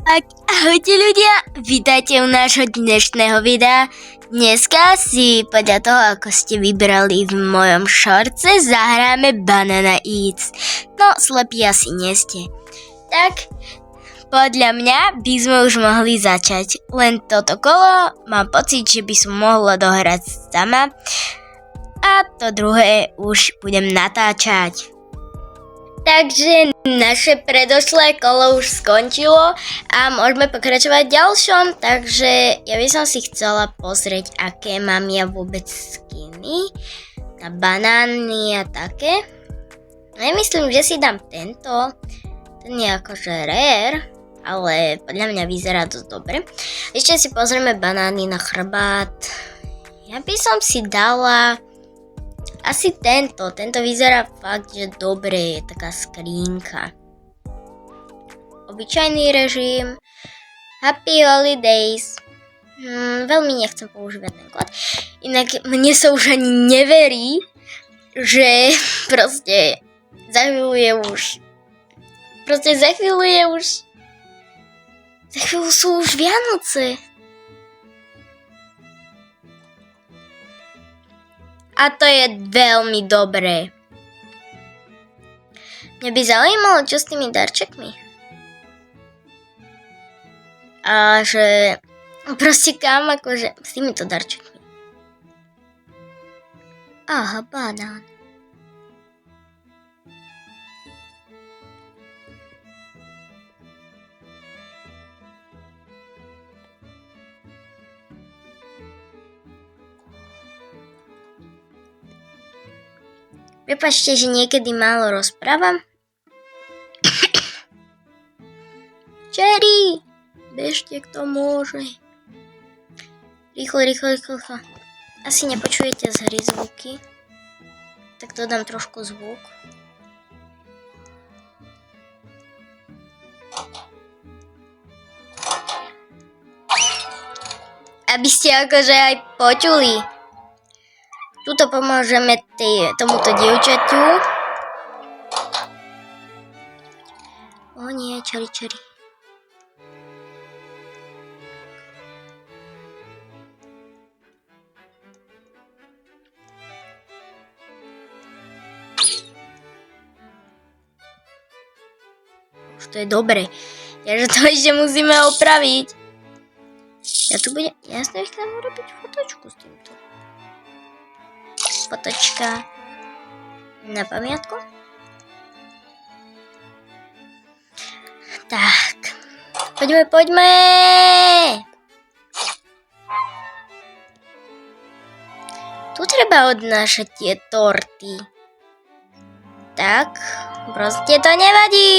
Tak, ahojte ľudia, vítajte u nášho dnešného videa. Dneska si podľa toho, ako ste vybrali v mojom šorce, zahráme Banana Eats. No, slepí asi nie ste. Tak, podľa mňa by sme už mohli začať. Len toto kolo mám pocit, že by som mohla dohrať sama. A to druhé už budem natáčať. Takže naše predošlé kolo už skončilo a môžeme pokračovať v ďalšom, takže ja by som si chcela pozrieť, aké mám ja vôbec skiny na banány a také. Ja myslím, že si dám tento, ten je akože rare, ale podľa mňa vyzerá dosť dobre. Ešte si pozrieme banány na chrbát. Ja by som si dala asi tento vyzerá fakt, že dobre, je taká skrínka. Obyčajný režim, Happy Holidays. Veľmi nechcem používať ten kód. Inak mne sa už ani neverí, že proste za chvíľu je už. Za chvíľu sú už Vianoce. A to je veľmi dobré. Mňa by zaujímalo, čo s tými darčekmi. A že proste kam akože s týmito darčekmi. Aha, banán. Prepáčte, že niekedy málo rozprávam. Cherry! Bežte, kto môže. Rýchlo. Asi nepočujete z hry zvuky. Tak dodám trošku zvuk. Aby ste akože aj počuli. Tuto pomôžeme tomuto dievčaťu. O nie, Cherry. Už to je dobre. Takže to ešte musíme opraviť. Ja tu budem... Ja si nechcem urobiť fotočku s týmto. Fotočka na pamiatku. Tak, poďme. Tu treba odnášať tie torty. Tak, proste to nevadí.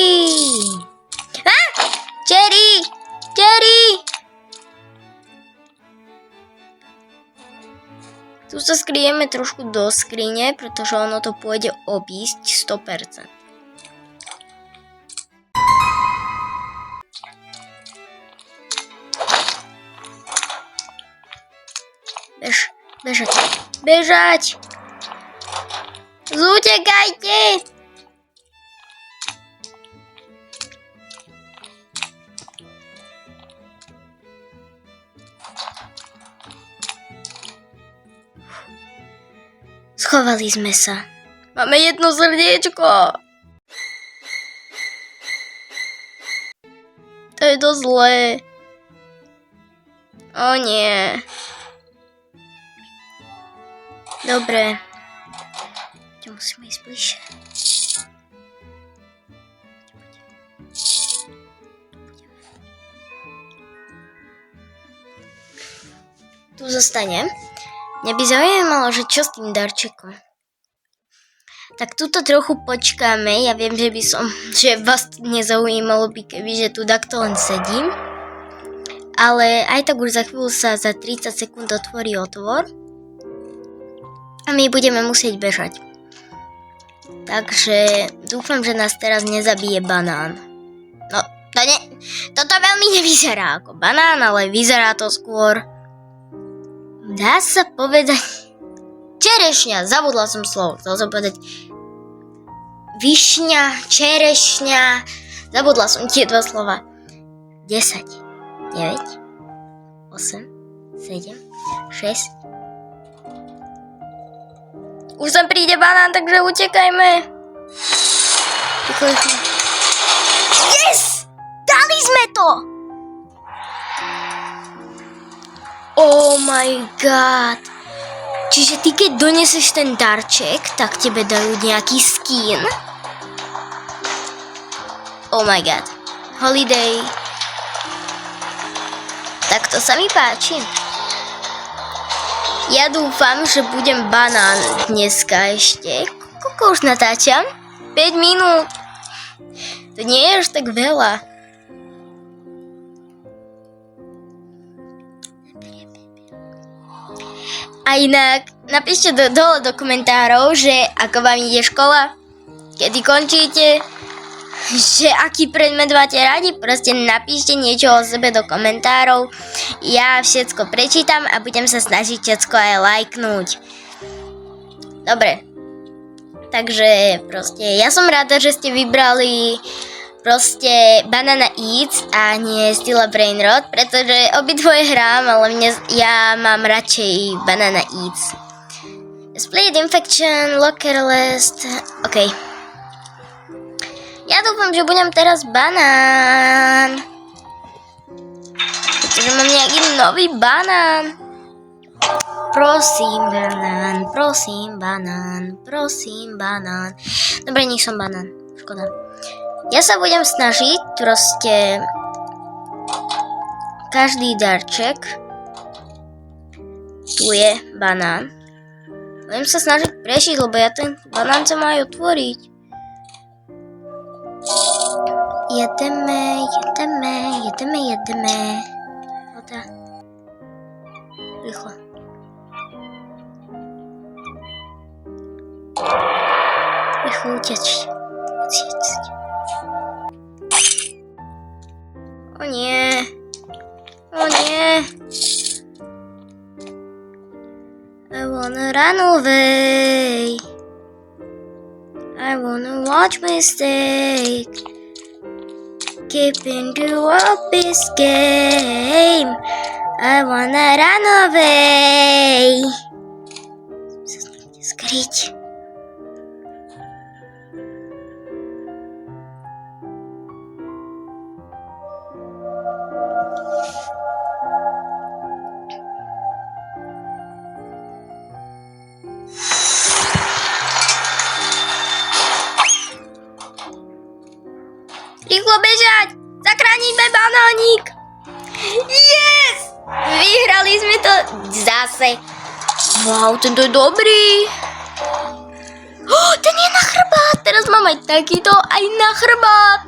Cherry! Tu sa skryjeme trošku do skrine, pretože ono to pôjde obísť 100%. Bežať! Zutekajte! Schovali sme sa. Máme jedno srdiečko. To je dosť zlé. O nie. Dobre. Musíme ísť bližšie. Tu zostanem. Mňa by zaujímalo, že čo s tým darčekom. Tak tuto trochu počkáme. Ja viem, že vás nezaujímalo by, kebyže tu takto len sedím. Ale aj tak už za chvíľu sa za 30 sekúnd otvorí otvor. A my budeme musieť bežať. Takže dúfam, že nás teraz nezabije banán. No, toto veľmi nevyzerá ako banán, ale vyzerá to skôr... Dá sa povedať... Čerešňa, zabudla som slovo. Chcel som povedať... Višňa, čerešňa... Zabudla som tie dva slova. 10, 9, 8, 7, 6. Už sem príde banán, takže utekajme. Yes! Dali sme to! Oh my god. Čiže ty keď doneseš ten darček, tak tebe dajú nejaký skin. Oh my god. Holiday. Tak to sa mi páči. Ja dúfam, že budem banán dneska ešte. Koľko už natáčam? 5 minút. To nie je až tak veľa. A inak, napíšte dole do komentárov, že ako vám ide škola, kedy končíte, že aký predmet máte radi, proste napíšte niečo o sebe do komentárov. Ja všetko prečítam a budem sa snažiť všetko aj lajknúť. Dobre. Takže proste ja som rada, že ste vybrali proste Banana Eats a nie Stila Brainrot, pretože obidvoje hrám, ale ja mám radšej Banana Eats. Split Infection, Locker List, OK. Ja dúfam, že budem teraz banán. Pretože mám nejaký nový banán. Prosím banán, prosím banán, prosím banán. Dobre, nech som banán, škoda. Ja sa budem snažiť proste každý darček. Tu je banán. Budem sa snažiť prešiť, lebo ja ten banán sa má aj otvoriť. Jedeme. Voda. Rýchlo. Rýchlo utečiť. O nie. I wanna run away. I wanna watch mistake. Keep into up this game. I wanna run away. Skryť. Rýchlo bežať! Zachránime banánik! Yes! Vyhrali sme to zase. Wow, tento je dobrý. Ten je na chrbát. Teraz mám aj takýto aj na chrbát.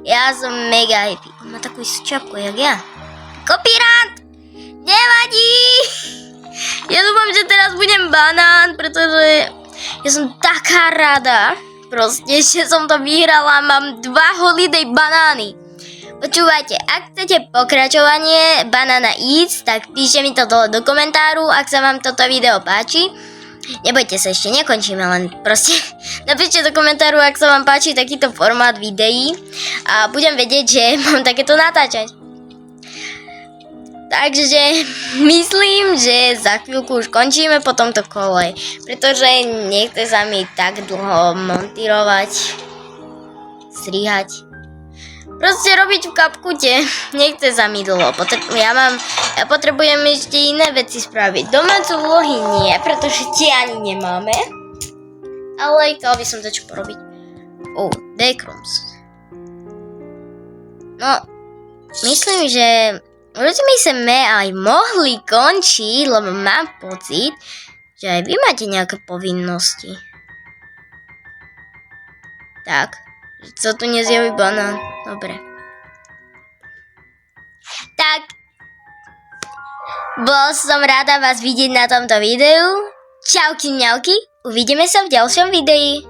Ja som mega happy. On má takú čapku, jak ja. Kopírant! Nevadí! Ja dúfam, že teraz budem banán, pretože ja som taká rada. Proste, že som to vyhrala, mám 2 holiday banány. Počúvajte, ak chcete pokračovanie Banana Eats, tak píšte mi to dole do komentáru, ak sa vám toto video páči. Nebojte sa, ešte nekončíme, len proste napíšte do komentáru, ak sa vám páči takýto formát videí a budem vedieť, že mám takéto natáčať. Takže myslím, že za chvíľku už končíme po tomto kole, pretože nechce sa mi tak dlho montírovať, strihať. Proste robiť v kapkute, nechce sa mi dlho. Ja potrebujem ešte iné veci spraviť. Domáce úlohy nie, pretože tie ani nemáme. Ale chcel by som to čo porobiť. Decrums. No, myslím, že už by sme aj mohli končiť, lebo mám pocit, že aj vy máte nejaké povinnosti. Tak, co tu nezjaví banán? Dobre. Tak, bol som rada vás vidieť na tomto videu. Čauky mňauky, uvidíme sa v ďalšom videi.